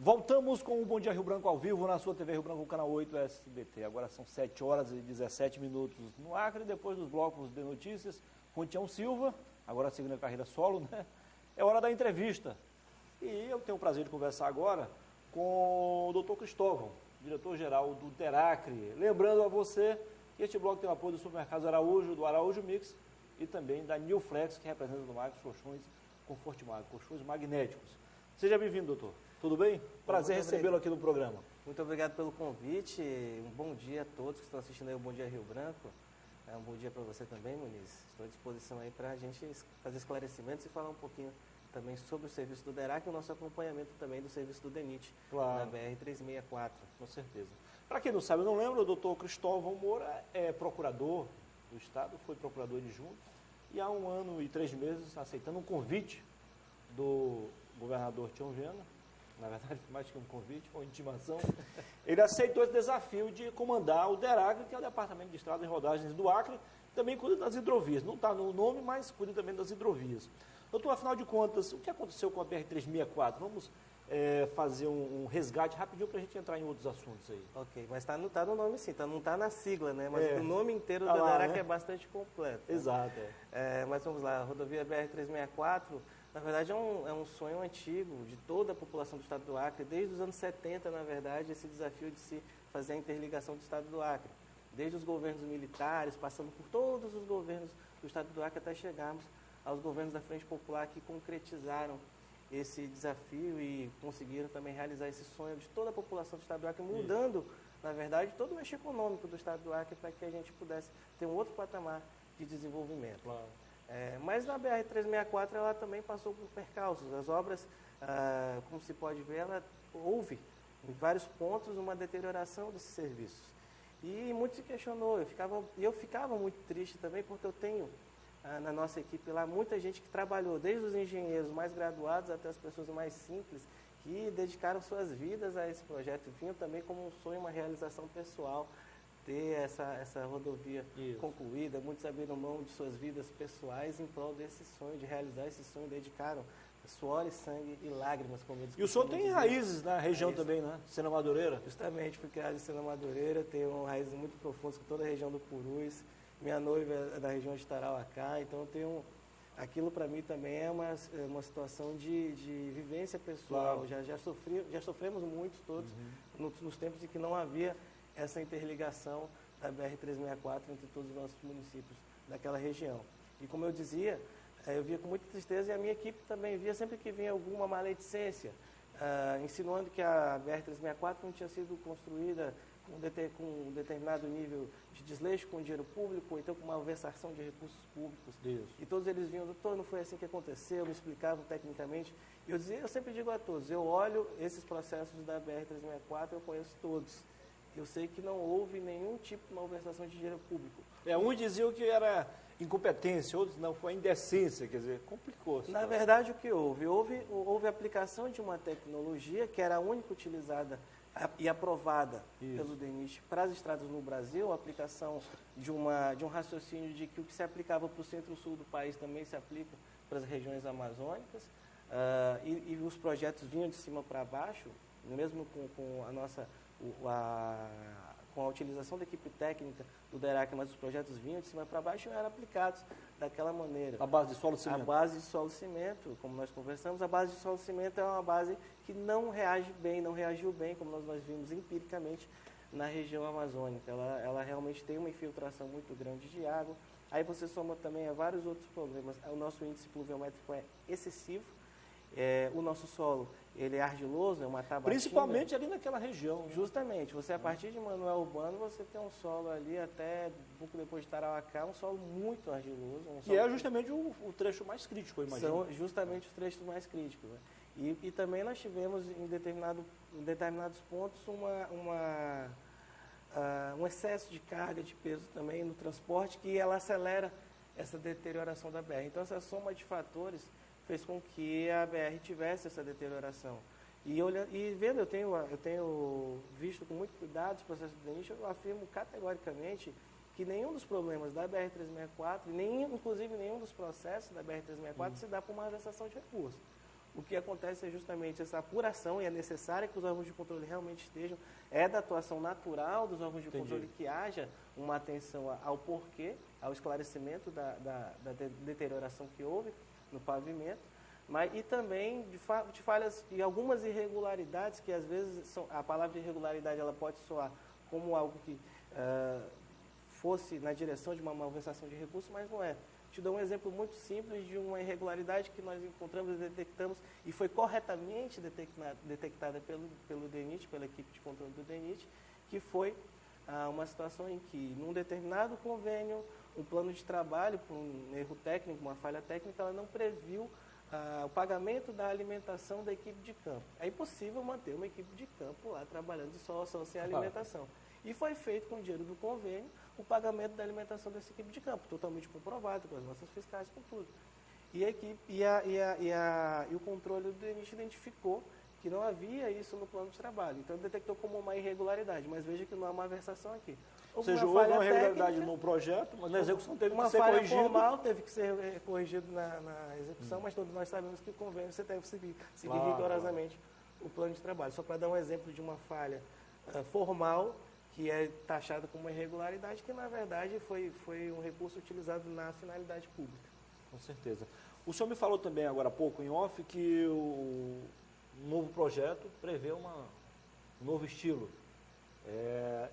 Voltamos com o Bom Dia Rio Branco ao vivo na sua TV Rio Branco, canal 8 SBT. Agora são 7 horas e 17 minutos no Acre, depois dos blocos de notícias com Tião Silva, agora seguindo a carreira solo, né? É hora da entrevista. E eu tenho o prazer de conversar agora com o Dr. Cristóvão, diretor-geral do Deracre. Lembrando a você que este bloco tem o apoio do Supermercado Araújo, do Araújo Mix e também da Newflex, que representa no Marcos colchões Confortimag, colchões magnéticos. Seja bem-vindo, doutor. Tudo bem? Prazer recebê-lo aqui no programa. Muito obrigado pelo convite. Um bom dia a todos que estão assistindo aí o Bom Dia Rio Branco. Um bom dia para você também, Muniz. Estou à disposição aí para a gente fazer esclarecimentos e falar um pouquinho também sobre o serviço do Deracre e o nosso acompanhamento também do serviço do DENIT, claro, na BR-364. Com certeza. Para quem não sabe, eu não lembro, o doutor Cristóvão Moura é procurador do Estado, foi procurador adjunto, e há 1 ano e 3 meses, aceitando um convite do governador Tião Viana, na verdade, mais que um convite, foi uma intimação, ele aceitou esse desafio de comandar o Deracre, que é o Departamento de Estradas e Rodagens do Acre, também cuida das hidrovias. Não está no nome, mas cuida também das hidrovias. Doutor, afinal de contas, o que aconteceu com a BR-364? Vamos fazer um resgate rapidinho para a gente entrar em outros assuntos aí. Ok, mas tá no nome sim, não está na sigla, né? Mas o nome inteiro do lá, Deracre né? é bastante completo. Exato. Mas vamos lá, a rodovia BR-364, na verdade é um sonho antigo de toda a população do estado do Acre, desde os anos 70, na verdade, esse desafio de se fazer a interligação do estado do Acre. Desde os governos militares, passando por todos os governos do estado do Acre, até chegarmos aos governos da Frente Popular que concretizaram esse desafio e conseguiram também realizar esse sonho de toda a população do estado do Acre, mudando, na verdade, todo o eixo econômico do estado do Acre para que a gente pudesse ter um outro patamar de desenvolvimento. Claro. Mas na BR-364 ela também passou por percalços. As obras, como se pode ver, houve em vários pontos uma deterioração desses serviços. E muito se questionou, eu ficava muito triste também, porque eu tenho na nossa equipe lá muita gente que trabalhou, desde os engenheiros mais graduados até as pessoas mais simples, que dedicaram suas vidas a esse projeto, vinham também como um sonho, uma realização pessoal, ter essa rodovia concluída. Muitos abriram mão de suas vidas pessoais em prol desse sonho, de realizar esse sonho, dedicaram suor e sangue e lágrimas, como eles E o senhor tem raízes na região também, né? Sena Madureira? Justamente, fui criado em Sena Madureira, tenho raízes muito profundas com toda a região do Purus. Minha noiva é da região de Tarauacá, então aquilo para mim também é uma situação de vivência pessoal. Claro. Já sofremos muito todos nos tempos em que não havia essa interligação da BR-364 entre todos os nossos municípios daquela região. E como eu dizia, eu via com muita tristeza, e a minha equipe também via sempre que vinha alguma maledicência, insinuando que a BR-364 não tinha sido construída com um determinado nível de desleixo com o dinheiro público, ou então com uma malversação de recursos públicos. Isso. E todos eles vinham, doutor, não foi assim que aconteceu, me explicavam tecnicamente. E eu sempre digo a todos, eu olho esses processos da BR-364, eu conheço todos. Eu sei que não houve nenhum tipo de malversação de dinheiro público. Uns diziam que era incompetência, outros não, foi indecência, quer dizer, complicou. Na verdade, o que houve a aplicação de uma tecnologia que era a única utilizada e aprovada pelo DENIT para as estradas no Brasil, a aplicação de um raciocínio de que o que se aplicava para o centro-sul do país também se aplica para as regiões amazônicas, e os projetos vinham de cima para baixo, mesmo com com a utilização da equipe técnica do Deracre, mas os projetos vinham de cima para baixo e eram aplicados daquela maneira. A base de solo cimento. A base de solo cimento, como nós conversamos, a base de solo cimento é uma base que não reagiu bem, como nós vimos empiricamente na região amazônica. Ela realmente tem uma infiltração muito grande de água. Aí você soma também a vários outros problemas. O nosso índice pluviométrico é excessivo. O nosso solo, ele é argiloso, é uma tabatinga. Principalmente ali naquela região. Justamente. Você, a partir de Manoel Urbano, você tem um solo ali até um pouco depois de Tarauacá, um solo muito argiloso. Que é justamente o trecho mais crítico, eu imagino. São justamente os trechos mais críticos. Né? E também nós tivemos, em determinados pontos, um excesso de carga, de peso também no transporte, que ela acelera essa deterioração da BR. Então, essa soma de fatores fez com que a BR tivesse essa deterioração. Vendo, eu tenho visto com muito cuidado os processos do DENIT, eu afirmo categoricamente que nenhum dos problemas da BR-364, inclusive nenhum dos processos da BR-364 se dá por uma malversação de recursos. O que acontece é justamente essa apuração, e é necessário que os órgãos de controle realmente estejam, é da atuação natural dos órgãos de controle que haja uma atenção ao porquê, ao esclarecimento da deterioração que houve no pavimento, mas e também de falhas e algumas irregularidades que às vezes a palavra irregularidade ela pode soar como algo que fosse na direção de uma malversação de recursos, mas não é. Te dou um exemplo muito simples de uma irregularidade que nós encontramos e detectamos e foi corretamente detectada pelo DENIT, pela equipe de controle do DENIT, que foi uma situação em que, num determinado convênio, um plano de trabalho, por um erro técnico, uma falha técnica, ela não previu o pagamento da alimentação da equipe de campo. É impossível manter uma equipe de campo lá trabalhando só sem alimentação. E foi feito com o dinheiro do convênio o pagamento da alimentação dessa equipe de campo, totalmente comprovado com as nossas fiscais, com tudo. E a equipe e o controle do DENIT identificou que não havia isso no plano de trabalho. Então, detectou como uma irregularidade, mas veja que não há uma malversação aqui. Ou seja, houve uma irregularidade no projeto, mas na execução teve que ser corrigido. Uma falha formal teve que ser corrigido na execução, mas todos nós sabemos que o convênio você deve seguir rigorosamente o plano de trabalho. Só para dar um exemplo de uma falha formal, que é taxada como uma irregularidade, que na verdade foi um recurso utilizado na finalidade pública. Com certeza. O senhor me falou também agora há pouco, em off, que o novo projeto prevê um novo estilo.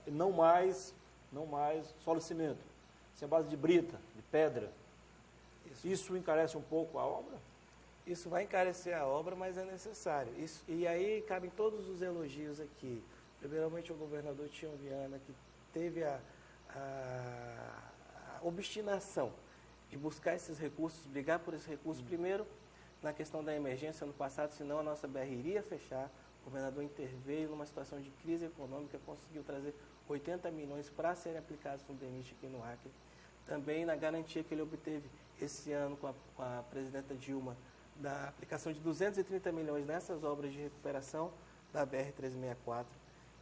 Não mais solo e cimento, sem base de brita, de pedra. Isso encarece um pouco a obra? Isso vai encarecer a obra, mas é necessário. E aí cabem todos os elogios aqui. Primeiramente, o governador Tião Viana, que teve a obstinação de buscar esses recursos, brigar por esses recursos. Primeiro, na questão da emergência, ano passado, senão a nossa BR iria fechar. O governador interveio numa situação de crise econômica, conseguiu trazer 80 milhões para serem aplicados no DENIT aqui no Acre. Também na garantia que ele obteve esse ano com a presidenta Dilma, da aplicação de 230 milhões nessas obras de recuperação da BR-364.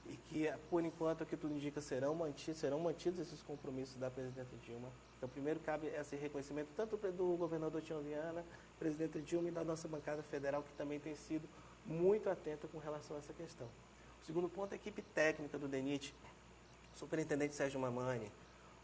E que, por enquanto, o que tudo indica, serão mantidos esses compromissos da presidenta Dilma. Então, primeiro cabe esse reconhecimento tanto do governador Tião Viana, presidenta Dilma, e da nossa bancada federal, que também tem sido muito atenta com relação a essa questão. O segundo ponto é a equipe técnica do DENIT, o superintendente Sérgio Mamani,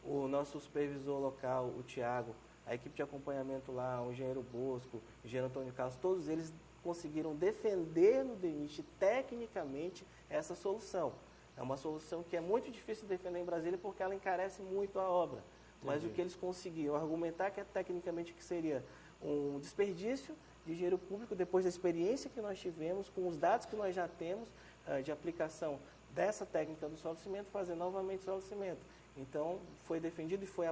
o nosso supervisor local, o Tiago, a equipe de acompanhamento lá, o engenheiro Bosco, o engenheiro Antônio Carlos, todos eles conseguiram defender no DENIT tecnicamente essa solução. É uma solução que é muito difícil de defender em Brasília porque ela encarece muito a obra. Mas o que eles conseguiram argumentar que é tecnicamente que seria um desperdício de dinheiro público depois da experiência que nós tivemos, com os dados que nós já temos de aplicação dessa técnica do solo cimento, fazer novamente solo cimento. Então, foi defendido e foram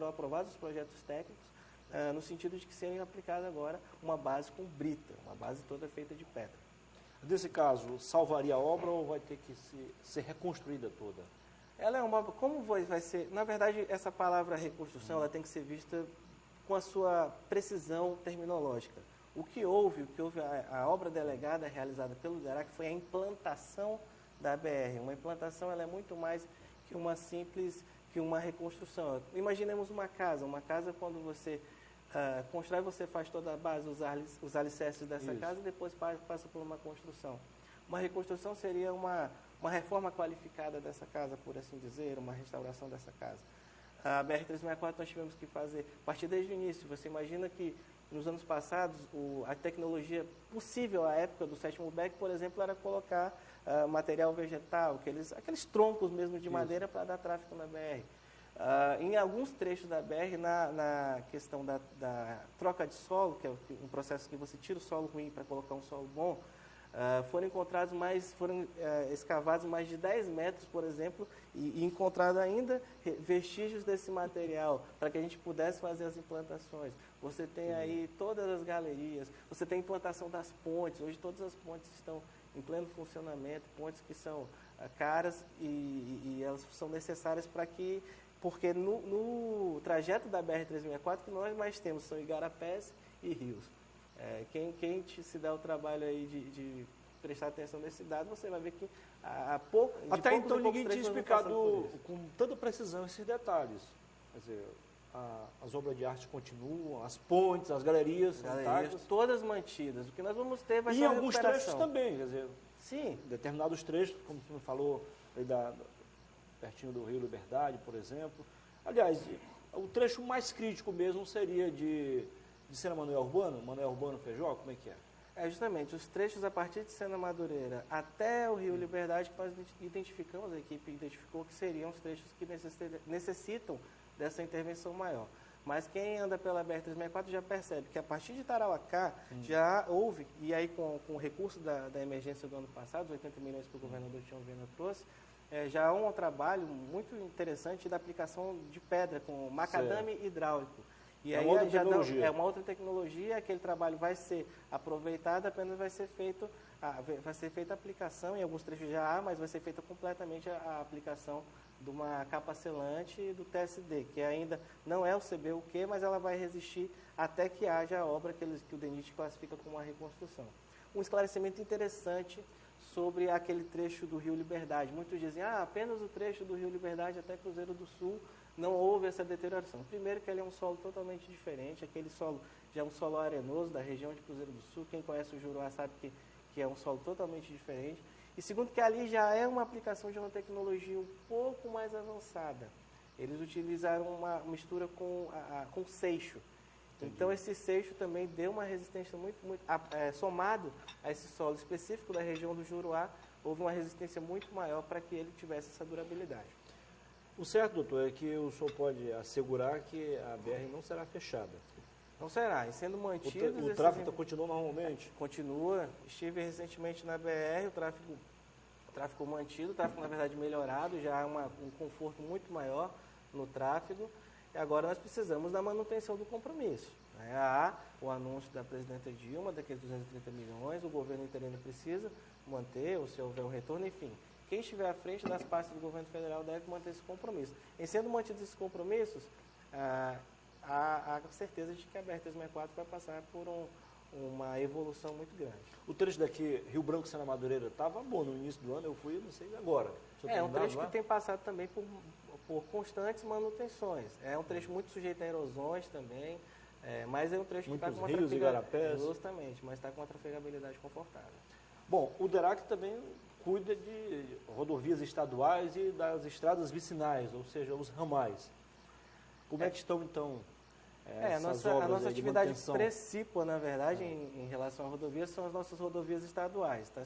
aprovados os projetos técnicos no sentido de que seriam aplicadas agora uma base com brita, uma base toda feita de pedra. Nesse caso, salvaria a obra ou vai ter que ser reconstruída toda? Ela é uma obra, como vai ser, na verdade, essa palavra reconstrução, ela tem que ser vista com a sua precisão terminológica. O que houve a obra delegada realizada pelo DERAC foi a implantação da BR. Uma implantação, ela é muito mais que uma reconstrução. Imaginemos uma casa quando você constrói, você faz toda a base, os alicerces dessa casa e depois passa por uma construção. Uma reconstrução seria uma reforma qualificada dessa casa, por assim dizer, uma restauração dessa casa. A BR-364 nós tivemos que fazer, a partir desde o início. Você imagina que nos anos passados, a tecnologia possível à época do 7º BEC, por exemplo, era colocar material vegetal, aqueles troncos mesmo de madeira para dar tráfego na BR. Em alguns trechos da BR, na questão da troca de solo, que é um processo que você tira o solo ruim para colocar um solo bom, foram escavados mais de 10 metros, por exemplo, e encontrado ainda vestígios desse material, para que a gente pudesse fazer as implantações. Você tem aí todas as galerias, você tem a implantação das pontes. Hoje todas as pontes estão em pleno funcionamento, pontes que são caras e elas são necessárias porque no trajeto da BR-364 que nós mais temos são igarapés e rios. Quem se dá o trabalho aí de prestar atenção nesse dado, você vai ver que até então ninguém tinha explicado com tanta precisão esses detalhes. Quer dizer, as obras de arte continuam, as pontes, as galerias intactas. Todas mantidas. O que nós vamos ter vai ser E uma alguns trechos também, quer dizer, sim, determinados trechos, como você me falou, aí pertinho do Rio Liberdade, por exemplo. Aliás, o trecho mais crítico mesmo seria de Sena Manoel Urbano Feijó, como é que é? É justamente os trechos a partir de Sena Madureira até o Rio Liberdade que nós identificamos, a equipe identificou que seriam os trechos que necessitam dessa intervenção maior. Mas quem anda pela BR-364 já percebe que a partir de Tarauacá já houve, e aí com o recurso da emergência do ano passado, os 80 milhões que o governador Tião Viana trouxe, já há um trabalho muito interessante da aplicação de pedra com macadame hidráulico. E aí outra tecnologia. É uma outra tecnologia, aquele trabalho vai ser aproveitado, apenas vai ser feita a aplicação, em alguns trechos já há, mas vai ser feita completamente a aplicação de uma capa selante do TSD, que ainda não é o CBUQ, mas ela vai resistir até que haja a obra que o DENIT classifica como uma reconstrução. Um esclarecimento interessante sobre aquele trecho do Rio Liberdade. Muitos dizem, apenas o trecho do Rio Liberdade até Cruzeiro do Sul não houve essa deterioração. Primeiro que ele é um solo totalmente diferente, aquele solo já é um solo arenoso da região de Cruzeiro do Sul, quem conhece o Juruá sabe que é um solo totalmente diferente. E segundo que ali já é uma aplicação de uma tecnologia um pouco mais avançada. Eles utilizaram uma mistura com seixo. Entendi. Então esse seixo também deu uma resistência somado a esse solo específico da região do Juruá, houve uma resistência muito maior para que ele tivesse essa durabilidade. O certo, doutor, é que o senhor pode assegurar que a BR não será fechada. Não será, e sendo mantidos... O tráfego continua normalmente? Continua. Estive recentemente na BR, o tráfego mantido, o tráfego, na verdade, melhorado, já há um conforto muito maior no tráfego. E agora nós precisamos da manutenção do compromisso. Há o anúncio da presidenta Dilma, daqueles 230 milhões, o governo interino precisa manter, ou se houver um retorno, enfim. Quem estiver à frente das pastas do governo federal deve manter esse compromisso. Em sendo mantidos esses compromissos, há certeza de que a BR-364 vai passar por uma evolução muito grande. O trecho daqui, Rio Branco, Sena Madureira, estava bom no início do ano, eu fui, não sei agora. É um trecho que tem passado também por constantes manutenções. É um trecho muito sujeito a erosões também, mas é um trecho que está com uma rios e garapés. Justamente, mas está com uma trafegabilidade confortável. Bom, o DERAC também cuida de rodovias estaduais e das estradas vicinais, ou seja, os ramais. Como é que estão, então, essas obras a nossa de atividade manutenção? principal, na verdade, em relação a rodovias, são as nossas rodovias estaduais. Está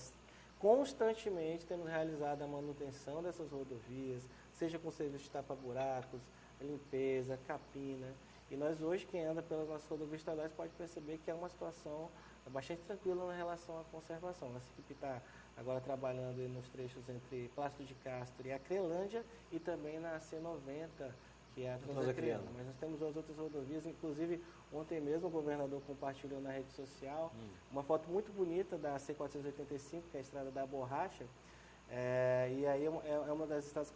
constantemente tendo realizado a manutenção dessas rodovias, seja com serviço de tapa-buracos, limpeza, capina. E nós hoje, quem anda pelas nossas rodovias estaduais, pode perceber que é uma situação bastante tranquila na relação à conservação. Nossa equipe está agora trabalhando nos trechos entre Plácido de Castro e Acrelândia e também na C90, que é a Transacreana. Mas nós temos as outras rodovias, inclusive ontem mesmo o governador compartilhou na rede social uma foto muito bonita da C485, que é a estrada da Borracha, e aí é uma das estradas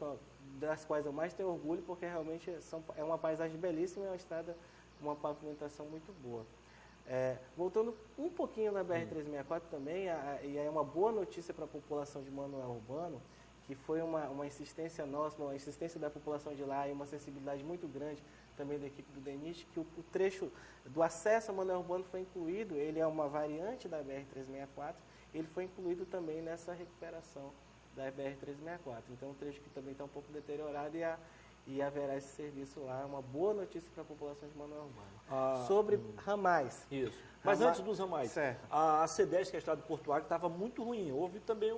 das quais eu mais tenho orgulho, porque realmente é uma paisagem belíssima e é uma estrada com uma pavimentação muito boa. Voltando um pouquinho na BR-364 também, e é uma boa notícia para a população de Manoel Urbano, que foi uma insistência nossa, uma insistência da população de lá e uma sensibilidade muito grande também da equipe do DENIT, que o trecho do acesso a Manoel Urbano foi incluído, ele é uma variante da BR-364, ele foi incluído também nessa recuperação da BR-364. Então, um trecho que também está um pouco deteriorado e haverá esse serviço lá, uma boa notícia para a população de Manoel Urbano. Sobre ramais. Isso. Mas antes dos ramais, certo. A C10, que é a estrada portuária, estava muito ruim. Houve também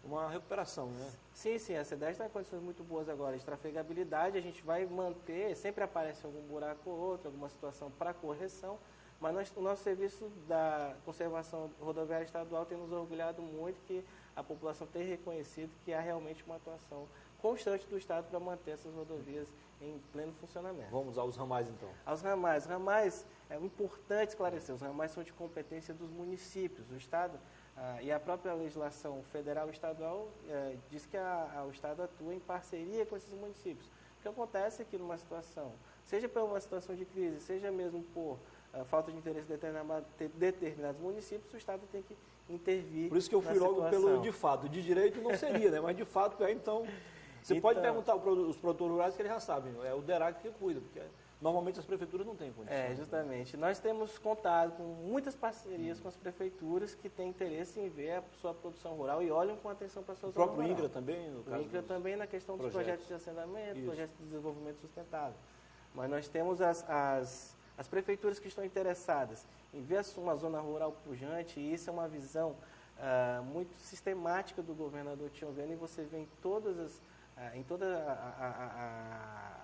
uma recuperação, né? Sim, a C10 está em condições muito boas agora de trafegabilidade. A gente vai manter, sempre aparece algum buraco ou outro, alguma situação para correção, mas o nosso serviço da conservação rodoviária estadual tem nos orgulhado muito que a população tem reconhecido que há realmente uma atuação constante do Estado para manter essas rodovias em pleno funcionamento. Vamos aos ramais, então. Aos ramais. Ramais, é importante esclarecer, os ramais são de competência dos municípios. O Estado e a própria legislação federal e estadual diz que o Estado atua em parceria com esses municípios. O que acontece é que numa situação, seja por uma situação de crise, seja mesmo por falta de interesse de determinados municípios, o Estado tem que intervir. Por isso que eu fui logo pelo de fato. De direito não seria, né? Mas de fato, então... Você pode perguntar os produtores rurais que eles já sabem. É o DERAC que cuida, porque normalmente as prefeituras não têm condições. Justamente. Né? Nós temos contado com muitas parcerias com as prefeituras que têm interesse em ver a sua produção rural e olham com atenção para a sua zona rural. O próprio INCRA também, no caso. O INCRA também na questão dos projetos de assentamento, projetos de desenvolvimento sustentável. Mas nós temos as prefeituras que estão interessadas em ver uma zona rural pujante, e isso é uma visão muito sistemática do governador Tião Vênia, e você vê em toda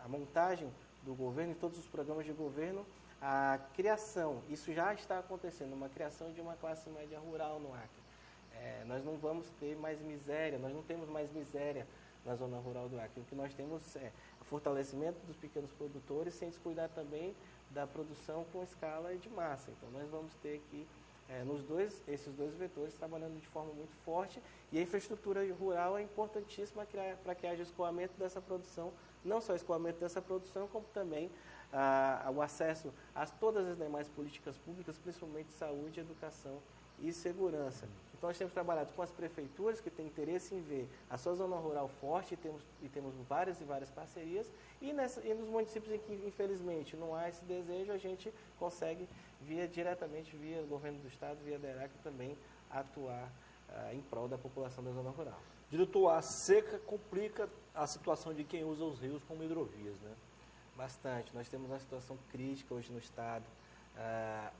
a montagem do governo, em todos os programas de governo, a criação, isso já está acontecendo, uma criação de uma classe média rural no Acre. Nós não vamos ter mais miséria, nós não temos mais miséria na zona rural do Acre. O que nós temos é o fortalecimento dos pequenos produtores, sem descuidar também da produção com escala de massa. Então, nós vamos ter aqui, esses dois vetores trabalhando de forma muito forte, e a infraestrutura rural é importantíssima para que haja escoamento dessa produção, não só escoamento dessa produção, como também o acesso a todas as demais políticas públicas, principalmente saúde, educação e segurança. Então, nós temos trabalhado com as prefeituras que têm interesse em ver a sua zona rural forte, e temos várias e várias parcerias, e nos municípios em que, infelizmente, não há esse desejo, a gente consegue, diretamente via o governo do estado, via a DERAC, também atuar em prol da população da zona rural. Diretor, a seca complica a situação de quem usa os rios como hidrovias, né? Bastante. Nós temos uma situação crítica hoje no estado.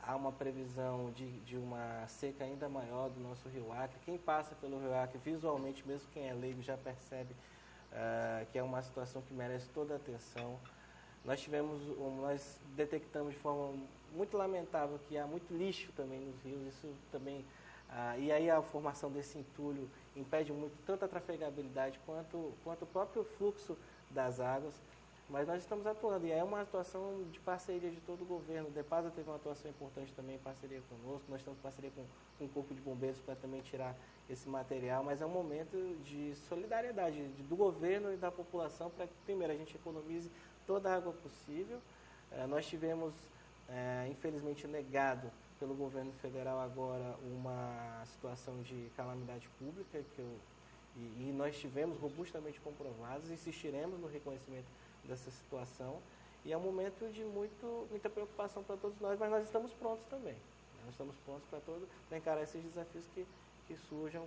Há uma previsão de uma seca ainda maior do nosso Rio Acre. Quem passa pelo Rio Acre, visualmente, mesmo quem é leigo, já percebe que é uma situação que merece toda a atenção. Nós detectamos de forma muito lamentável que há muito lixo também nos rios. Isso também, e aí a formação desse entulho impede muito tanto a trafegabilidade quanto o próprio fluxo das águas. Mas nós estamos atuando, e é uma atuação de parceria de todo o governo. O DEPASA teve uma atuação importante também em parceria conosco, nós estamos em parceria com o Corpo de Bombeiros para também tirar esse material, mas é um momento de solidariedade do governo e da população para que, primeiro, a gente economize toda a água possível. Nós tivemos, infelizmente, negado pelo governo federal agora uma situação de calamidade pública, e nós tivemos robustamente comprovados, insistiremos no reconhecimento dessa situação, e é um momento de muita preocupação para todos nós, mas nós estamos prontos também. Nós estamos prontos para encarar esses desafios que surjam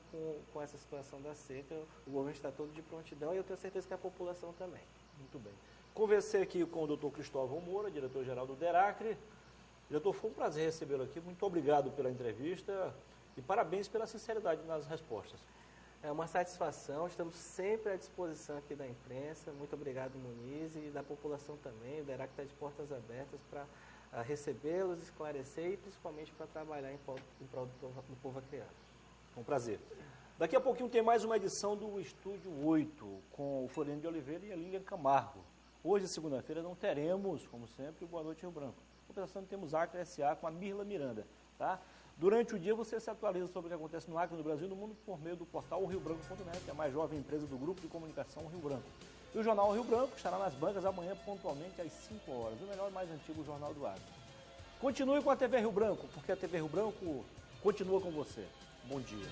com essa situação da seca. O governo está todo de prontidão, e eu tenho certeza que a população também. Muito bem. Conversei aqui com o Dr. Cristóvão Moura, diretor-geral do DERACRE. Diretor, foi um prazer recebê-lo aqui. Muito obrigado pela entrevista e parabéns pela sinceridade nas respostas. É uma satisfação, estamos sempre à disposição aqui da imprensa. Muito obrigado, Muniz, e da população também. O DERAC está de portas abertas para recebê-los, esclarecer e principalmente para trabalhar em prol do povo acreano. Um prazer. Daqui a pouquinho tem mais uma edição do Estúdio 8, com o Floriano de Oliveira e a Lilian Camargo. Hoje, segunda-feira, não teremos, como sempre, o Boa Noite Rio Branco. Compensação, temos Acre S.A. com a Mirla Miranda, tá? Durante o dia você se atualiza sobre o que acontece no Acre, no Brasil e no mundo por meio do portal riobranco.net, que é a mais jovem empresa do grupo de comunicação Rio Branco. E o Jornal Rio Branco estará nas bancas amanhã pontualmente às 5 horas, o melhor e mais antigo jornal do Acre. Continue com a TV Rio Branco, porque a TV Rio Branco continua com você. Bom dia.